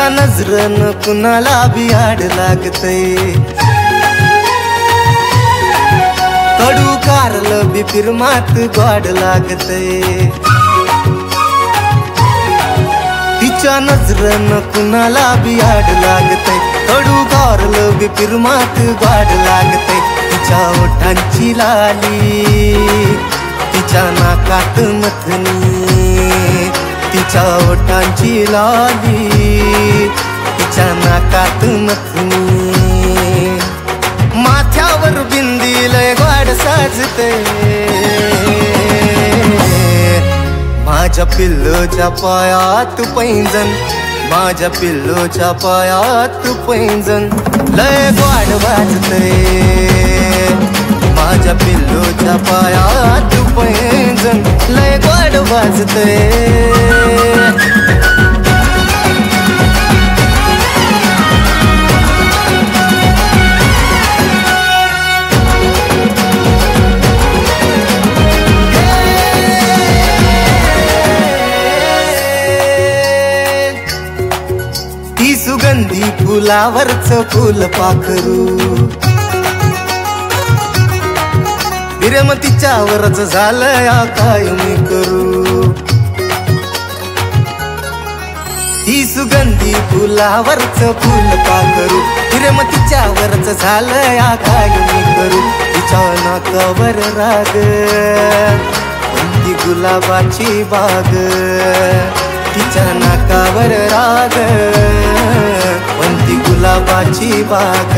तिच्या नजरन कुणाला बी आड लागतय, कडू कारलं बी फिरमात गोड लागतय। तिच्या नजरन कुणाला बी आड लागतय, कडू कारलं बी फिरमात गोड लागतय। तिच्या ओठांची लाली, तिच्या नाकात नथनी, तिच्या ओठांची लाली, तिच्या नाकात नथनी। माथ्यावर बिंदी लय गोड साजते, माझ्या पिल्लूच्या पायात पैंजण, माझ्या पिल्लूच्या पायात पैंजण लय गोड वाजते, माझ्या पिल्लूच्या पायात पैंजण लय गोड वाजते। ती सुगंधी फुलावरचं फुल पाखरू, विरमतीच्यावरच झालंय काय मी करू। ती सुगंधी फुलावरचं फुल पाखरू, विरमतीच्यावरच झालंय काय मी करू। तिच्या नाकावर राग, कोणती गुलाबाची बाग, तिच्या नाकावर राग, कोणती गुलाबाची बाग।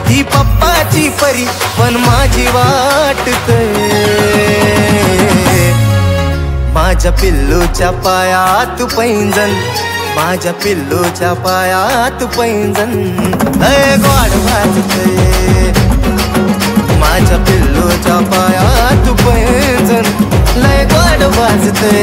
ही पप्पाची परी पण माझी वाटते, माझ्या पिल्लूच्या पायात पैंजण, माझ्या पिल्लूच्या पायात पैंजण लय गोड वाजते, माझ्या पिल्लूच्या पायात पैंजण लय गोड वाजते।